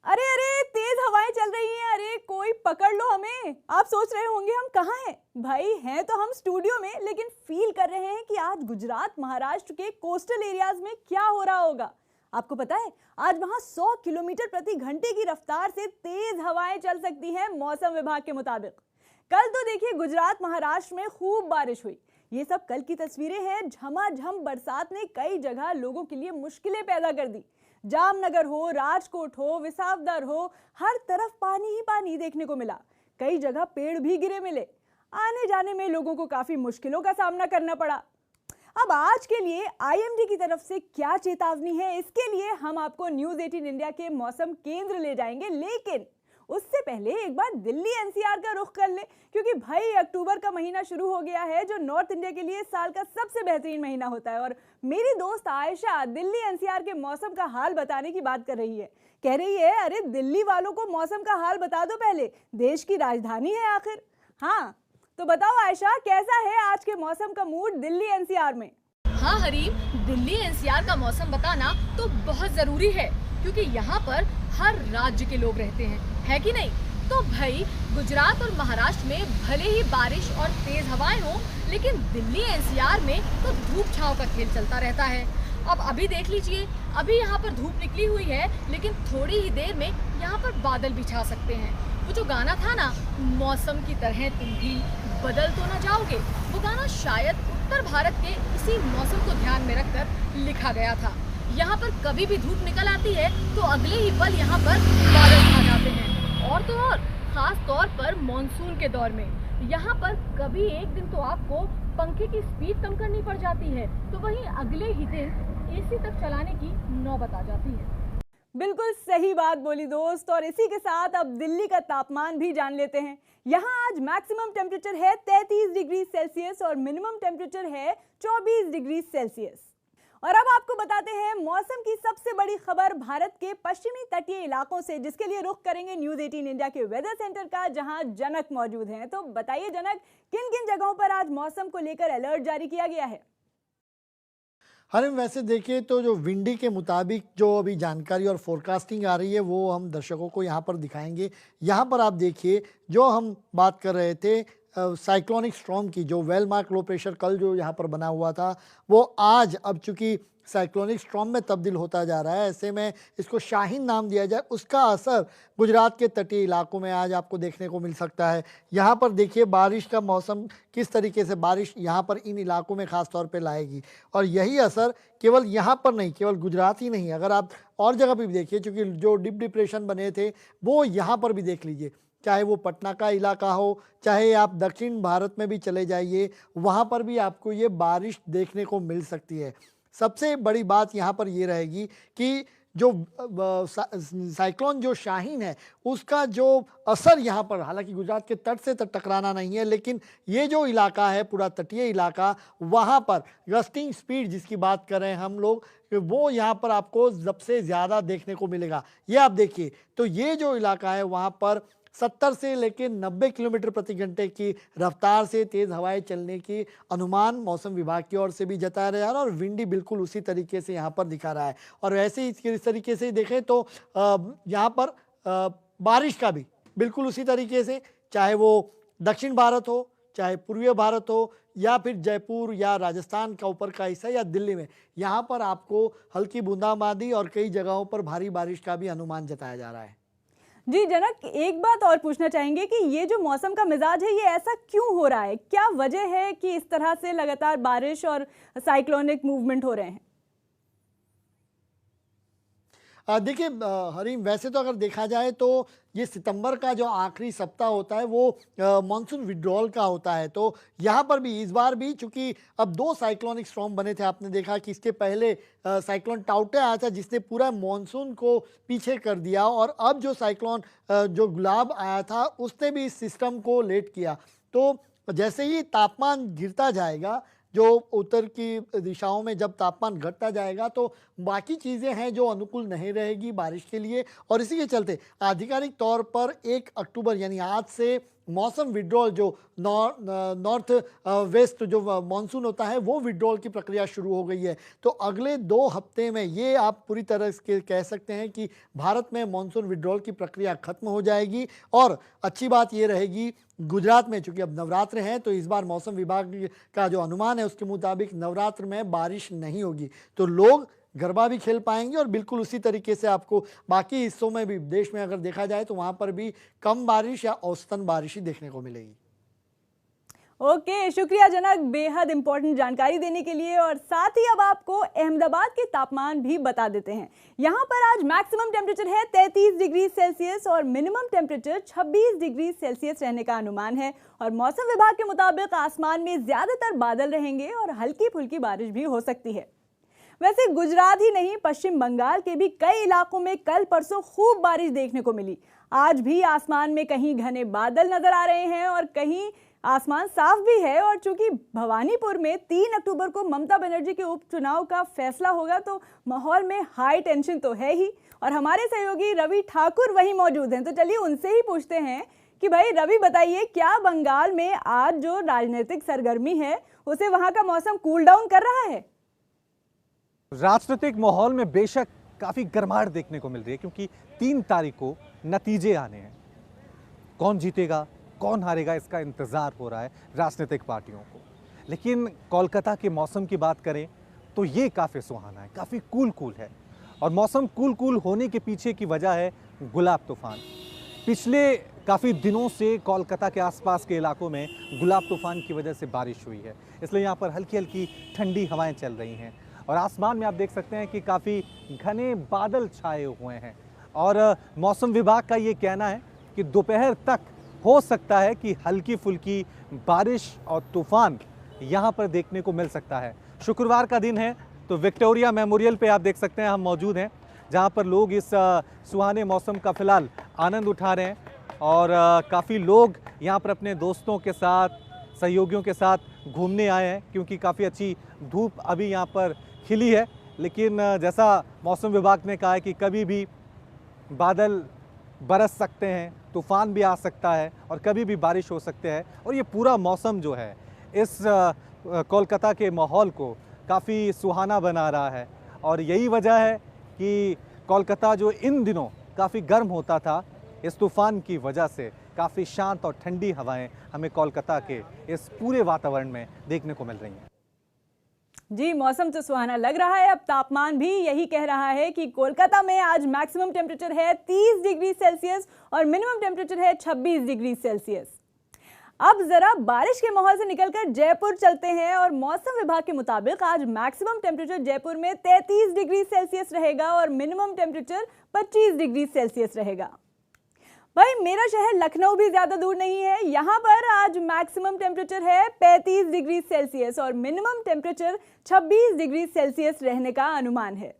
अरे अरे, तेज हवाएं चल रही हैं। अरे कोई पकड़ लो हमें। आप सोच रहे होंगे हम कहाँ हैं। भाई हैं तो हम स्टूडियो में, लेकिन फील कर रहे हैं कि आज गुजरात महाराष्ट्र के कोस्टल एरियाज में क्या हो रहा होगा। आपको पता है, आज वहां 100 किलोमीटर प्रति घंटे की रफ्तार से तेज हवाएं चल सकती हैं मौसम विभाग के मुताबिक। कल तो देखिए गुजरात महाराष्ट्र में खूब बारिश हुई। ये सब कल की तस्वीरें हैं। झमाझम बरसात ने कई जगह लोगों के लिए मुश्किलें पैदा कर दी। जामनगर हो, राजकोट हो, विसावदर हो, हर तरफ पानी ही पानी देखने को मिला। कई जगह पेड़ भी गिरे मिले। आने जाने में लोगों को काफी मुश्किलों का सामना करना पड़ा। अब आज के लिए आईएमडी की तरफ से क्या चेतावनी है, इसके लिए हम आपको न्यूज 18 इंडिया के मौसम केंद्र ले जाएंगे। लेकिन उससे पहले एक बार दिल्ली एनसीआर का रुख कर ले, क्योंकि भाई अक्टूबर का महीना शुरू हो गया है, जो नॉर्थ इंडिया के लिए साल का सबसे बेहतरीन महीना होता है। और मेरी दोस्त आयशा दिल्ली एनसीआर के मौसम का हाल बताने की बात कर रही है। कह रही है, अरे दिल्ली वालों को मौसम का हाल बता दो पहले, देश की राजधानी है आखिर। हाँ तो बताओ आयशा, कैसा है आज के मौसम का मूड दिल्ली एनसीआर में? हाँ हरीम, दिल्ली एनसीआर का मौसम बताना तो बहुत जरूरी है, क्योंकि यहाँ पर हर राज्य के लोग रहते हैं, है कि नहीं? तो भाई गुजरात और महाराष्ट्र में भले ही बारिश और तेज हवाएं हो, लेकिन दिल्ली एनसीआर में तो धूप छांव का खेल चलता रहता है। अब अभी देख लीजिए, अभी यहाँ पर धूप निकली हुई है, लेकिन थोड़ी ही देर में यहाँ पर बादल भी छा सकते हैं। वो जो गाना था ना, मौसम की तरह तुम भी बदल तो ना जाओगे, वो गाना शायद उत्तर भारत के इसी मौसम को ध्यान में रखकर लिखा गया था। यहाँ पर कभी भी धूप निकल आती है तो अगले ही पल यहाँ पर बादल छा जाते हैं। और तो और, खास तौर पर मॉनसून के दौर में यहाँ पर कभी एक दिन तो आपको पंखे की स्पीड कम करनी पड़ जाती है, तो वहीं अगले ही दिन एसी तक चलाने की नौबत आ जाती है। बिल्कुल सही बात बोली दोस्त। और इसी के साथ अब दिल्ली का तापमान भी जान लेते हैं। यहाँ आज मैक्सिमम टेम्परेचर है 33 डिग्री सेल्सियस और मिनिमम टेम्परेचर है 24 डिग्री सेल्सियस। और अब आपको बताते हैं मौसम की सबसे बड़ी खबर भारत के पश्चिमी तटीय इलाकों से, जिसके लिए रुख करेंगे न्यूज 18 इंडिया के वेदर सेंटर का, जहां जनक मौजूद हैं। तो बताइए जनक, किन किन जगहों पर आज मौसम को लेकर अलर्ट जारी किया गया है? हरिम, वैसे देखिए तो जो विंडी के मुताबिक जो अभी जानकारी और फोरकास्टिंग आ रही है वो हम दर्शकों को यहाँ पर दिखाएंगे। यहाँ पर आप देखिए, जो हम बात कर रहे थे साइक्लोनिक स्टॉर्म की, जो वेल मार्क लो प्रेशर कल जो यहाँ पर बना हुआ था, वो आज अब चूंकि साइक्लोनिक स्टॉर्म में तब्दील होता जा रहा है, ऐसे में इसको शाहीन नाम दिया जाए, उसका असर गुजरात के तटीय इलाकों में आज आपको देखने को मिल सकता है। यहाँ पर देखिए बारिश का मौसम किस तरीके से बारिश यहाँ पर इन इलाकों में ख़ास तौर पे लाएगी, और यही असर केवल यहाँ पर नहीं, केवल गुजरात ही नहीं, अगर आप और जगह पर भी देखिए, चूँकि जो डीप डिप्रेशन बने थे वो यहाँ पर भी देख लीजिए, चाहे वो पटना का इलाका हो, चाहे आप दक्षिण भारत में भी चले जाइए, वहाँ पर भी आपको ये बारिश देखने को मिल सकती है। सबसे बड़ी बात यहाँ पर ये रहेगी कि जो साइक्लोन जो शाहीन है उसका जो असर यहाँ पर, हालांकि गुजरात के तट से टकराना नहीं है, लेकिन ये जो इलाका है पूरा तटीय इलाका, वहाँ पर गस्टिंग स्पीड जिसकी बात कर रहे हैं हम लोग, वो यहाँ पर आपको सबसे ज़्यादा देखने को मिलेगा। ये आप देखिए, तो ये जो इलाका है वहाँ पर 70 से लेकर 90 किलोमीटर प्रति घंटे की रफ्तार से तेज़ हवाएं चलने की अनुमान मौसम विभाग की ओर से भी जताया जा रहा है, और विंडी बिल्कुल उसी तरीके से यहाँ पर दिखा रहा है। और वैसे ही इस तरीके से देखें तो यहाँ पर बारिश का भी बिल्कुल उसी तरीके से, चाहे वो दक्षिण भारत हो, चाहे पूर्वी भारत हो, या फिर जयपुर या राजस्थान का ऊपर का हिस्सा या दिल्ली में, यहाँ पर आपको हल्की बूंदाबांदी और कई जगहों पर भारी बारिश का भी अनुमान जताया जा रहा है। जी जनक, एक बात और पूछना चाहेंगे कि ये जो मौसम का मिजाज है ये ऐसा क्यों हो रहा है? क्या वजह है कि इस तरह से लगातार बारिश और साइक्लोनिक मूवमेंट हो रहे हैं? देखिए हरीम, वैसे तो अगर देखा जाए तो ये सितंबर का जो आखिरी सप्ताह होता है वो मानसून विड्रॉल का होता है। तो यहाँ पर भी इस बार भी चूंकि अब 2 साइक्लोनिक स्टॉर्म बने थे, आपने देखा कि इसके पहले साइक्लोन टाउटे आया था जिसने पूरा मानसून को पीछे कर दिया, और अब जो साइक्लोन जो गुलाब आया था उसने भी इस सिस्टम को लेट किया। तो जैसे ही तापमान गिरता जाएगा, जो उत्तर की दिशाओं में जब तापमान घटता जाएगा, तो बाकी चीज़ें हैं जो अनुकूल नहीं रहेगी बारिश के लिए, और इसी के चलते आधिकारिक तौर पर 1 अक्टूबर यानी आज से मौसम विड्रॉल जो नॉर्थ वेस्ट जो मानसून होता है वो विड्रॉल की प्रक्रिया शुरू हो गई है। तो अगले 2 हफ्ते में ये आप पूरी तरह से कह सकते हैं कि भारत में मानसून विड्रॉल की प्रक्रिया खत्म हो जाएगी। और अच्छी बात ये रहेगी गुजरात में, चूंकि अब नवरात्र हैं तो इस बार मौसम विभाग का जो अनुमान है उसके मुताबिक नवरात्र में बारिश नहीं होगी, तो लोग गरबा भी खेल पाएंगे। और बिल्कुल उसी तरीके से आपको बाकी हिस्सों में भी, देश में अगर देखा जाए तो वहां पर भी कम बारिश या औसतन बारिश ही देखने को मिलेगी। ओके, शुक्रिया जनक, बेहद इंपॉर्टेंट जानकारी देने के लिए। और साथ ही अब आपको अहमदाबाद के तापमान भी बता देते हैं। यहाँ पर आज मैक्सिमम टेम्परेचर है 33 डिग्री सेल्सियस और मिनिमम टेम्परेचर 26 डिग्री सेल्सियस रहने का अनुमान है। और मौसम विभाग के मुताबिक आसमान में ज्यादातर बादल रहेंगे और हल्की फुल्की बारिश भी हो सकती है। वैसे गुजरात ही नहीं, पश्चिम बंगाल के भी कई इलाकों में कल परसों खूब बारिश देखने को मिली। आज भी आसमान में कहीं घने बादल नजर आ रहे हैं और कहीं आसमान साफ भी है। और चूंकि भवानीपुर में 3 अक्टूबर को ममता बनर्जी के उपचुनाव का फैसला होगा तो माहौल में हाई टेंशन तो है ही। और हमारे सहयोगी रवि ठाकुर वहीं मौजूद हैं, तो चलिए उनसे ही पूछते हैं कि भाई रवि बताइए, क्या बंगाल में आज जो राजनीतिक सरगर्मी है उसे वहां का मौसम कूल डाउन कर रहा है? राजनीतिक माहौल में बेशक काफी गर्माहट देखने को मिल रही है, क्योंकि 3 तारीख को नतीजे आने हैं। कौन जीतेगा कौन हारेगा इसका इंतजार हो रहा है राजनीतिक पार्टियों को। लेकिन कोलकाता के मौसम की बात करें तो ये काफी सुहाना है, काफी कूल है। और मौसम कूल होने के पीछे की वजह है गुलाब तूफान। पिछले काफ़ी दिनों से कोलकाता के आसपास के इलाकों में गुलाब तूफान की वजह से बारिश हुई है, इसलिए यहाँ पर हल्की हल्की ठंडी हवाएं चल रही हैं। और आसमान में आप देख सकते हैं कि काफ़ी घने बादल छाए हुए हैं। और मौसम विभाग का ये कहना है कि दोपहर तक हो सकता है कि हल्की फुल्की बारिश और तूफान यहाँ पर देखने को मिल सकता है। शुक्रवार का दिन है तो विक्टोरिया मेमोरियल पे आप देख सकते हैं हम मौजूद हैं, जहाँ पर लोग इस सुहाने मौसम का फिलहाल आनंद उठा रहे हैं। और काफ़ी लोग यहाँ पर अपने दोस्तों के साथ, सहयोगियों के साथ घूमने आए हैं, क्योंकि काफ़ी अच्छी धूप अभी यहाँ पर खिली है। लेकिन जैसा मौसम विभाग ने कहा है कि कभी भी बादल बरस सकते हैं, तूफान भी आ सकता है और कभी भी बारिश हो सकते हैं। और ये पूरा मौसम जो है इस कोलकाता के माहौल को काफ़ी सुहाना बना रहा है। और यही वजह है कि कोलकाता जो इन दिनों काफ़ी गर्म होता था, इस तूफान की वजह से काफ़ी शांत और ठंडी हवाएं हमें कोलकाता के इस पूरे वातावरण में देखने को मिल रही हैं। जी, मौसम तो सुहाना लग रहा है। अब तापमान भी यही कह रहा है कि कोलकाता में आज मैक्सिमम टेम्परेचर है 30 डिग्री सेल्सियस और मिनिमम टेम्परेचर है 26 डिग्री सेल्सियस। अब जरा बारिश के माहौल से निकलकर जयपुर चलते हैं और मौसम विभाग के मुताबिक आज मैक्सिमम टेम्परेचर जयपुर में 33 डिग्री सेल्सियस रहेगा और मिनिमम टेम्परेचर 25 डिग्री सेल्सियस रहेगा। भाई मेरा शहर लखनऊ भी ज्यादा दूर नहीं है, यहाँ पर आज मैक्सिमम टेम्परेचर है 35 डिग्री सेल्सियस और मिनिमम टेम्परेचर 26 डिग्री सेल्सियस रहने का अनुमान है।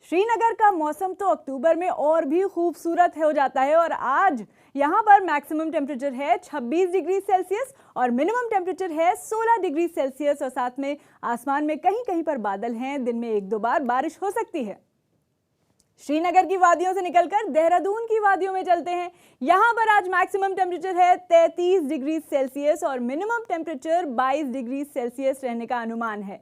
श्रीनगर का मौसम तो अक्टूबर में और भी खूबसूरत हो जाता है और आज यहाँ पर मैक्सिमम टेम्परेचर है 26 डिग्री सेल्सियस और मिनिमम टेम्परेचर है 16 डिग्री सेल्सियस और साथ में आसमान में कहीं कहीं पर बादल हैं, दिन में 1-2 बार बारिश हो सकती है। श्रीनगर की वादियों से निकलकर देहरादून की वादियों में चलते हैं। यहाँ पर आज मैक्सिमम टेम्परेचर है 33 डिग्री सेल्सियस और मिनिमम टेम्परेचर 22 डिग्री सेल्सियस रहने का अनुमान है।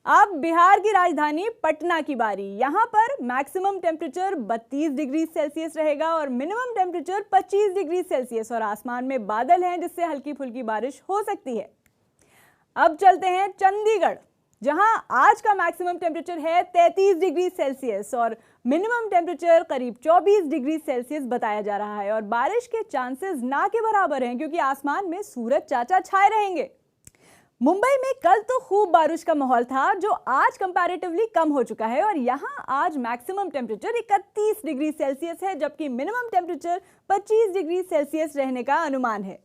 अब बिहार की राजधानी पटना की बारी। यहाँ पर मैक्सिमम टेम्परेचर 32 डिग्री सेल्सियस रहेगा और मिनिमम टेम्परेचर 25 डिग्री सेल्सियस और आसमान में बादल हैं, जिससे हल्की फुल्की बारिश हो सकती है। अब चलते हैं चंडीगढ़, जहां आज का मैक्सिमम टेम्परेचर है 33 डिग्री सेल्सियस और मिनिमम टेम्परेचर करीब 24 डिग्री सेल्सियस बताया जा रहा है। और बारिश के चांसेस ना के बराबर हैं, क्योंकि आसमान में सूरज चाचा छाए रहेंगे। मुंबई में कल तो खूब बारिश का माहौल था, जो आज कंपैरेटिवली कम हो चुका है और यहां आज मैक्सिमम टेम्परेचर 31 डिग्री सेल्सियस है, जबकि मिनिमम टेम्परेचर 25 डिग्री सेल्सियस रहने का अनुमान है।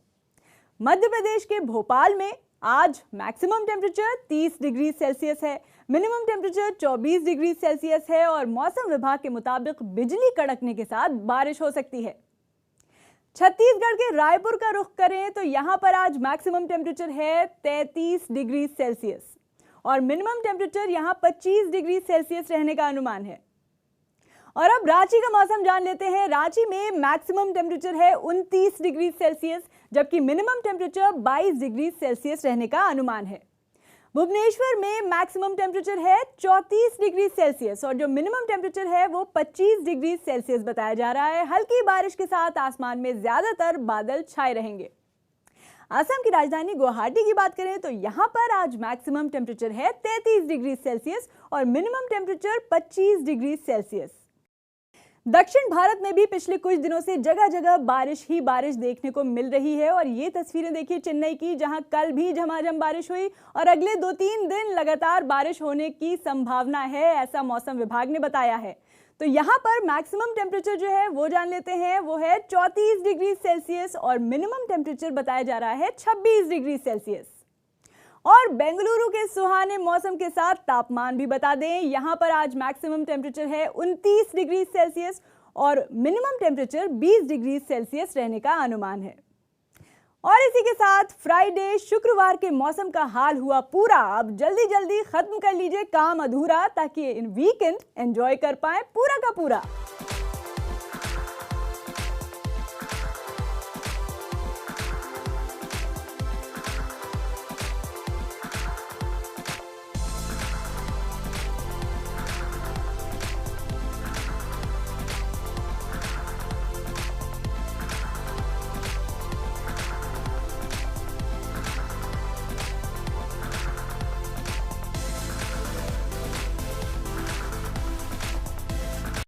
मध्य प्रदेश के भोपाल में आज मैक्सिमम टेम्परेचर 30 डिग्री सेल्सियस है, मिनिमम टेम्परेचर 24 डिग्री सेल्सियस है और मौसम विभाग के मुताबिक बिजली कड़कने के साथ बारिश हो सकती है। छत्तीसगढ़ के रायपुर का रुख करें तो यहां पर आज मैक्सिमम टेम्परेचर है 33 डिग्री सेल्सियस और मिनिमम टेम्परेचर यहां 25 डिग्री सेल्सियस रहने का अनुमान है। और अब रांची का मौसम जान लेते हैं। रांची में मैक्सिमम टेम्परेचर है 29 डिग्री सेल्सियस, जबकि मिनिमम टेम्परेचर 22 डिग्री सेल्सियस रहने का अनुमान है। भुवनेश्वर में मैक्सिमम टेम्परेचर है 34 डिग्री सेल्सियस और जो मिनिमम टेम्परेचर है वो 25 डिग्री सेल्सियस बताया जा रहा है। हल्की बारिश के साथ आसमान में ज्यादातर बादल छाए रहेंगे। असम की राजधानी गुवाहाटी की बात करें तो यहां पर आज मैक्सिमम टेम्परेचर है 33 डिग्री सेल्सियस और मिनिमम टेम्परेचर 25 डिग्री सेल्सियस। दक्षिण भारत में भी पिछले कुछ दिनों से जगह जगह बारिश ही बारिश देखने को मिल रही है और ये तस्वीरें देखिए चेन्नई की, जहां कल भी झमाझम बारिश हुई और अगले 2-3 दिन लगातार बारिश होने की संभावना है, ऐसा मौसम विभाग ने बताया है। तो यहाँ पर मैक्सिमम टेम्परेचर जो है वो जान लेते हैं, वो है 34 डिग्री सेल्सियस और मिनिमम टेम्परेचर बताया जा रहा है 26 डिग्री सेल्सियस। और बेंगलुरु के सुहाने मौसम के साथ तापमान भी बता दें, यहाँ पर आज मैक्सिमम टेम्परेचर है 29 डिग्री सेल्सियस और मिनिमम टेम्परेचर 20 डिग्री सेल्सियस रहने का अनुमान है। और इसी के साथ फ्राइडे शुक्रवार के मौसम का हाल हुआ पूरा। अब जल्दी जल्दी खत्म कर लीजिए काम अधूरा ताकि वीकेंड एंजॉय कर पाए पूरा का पूरा।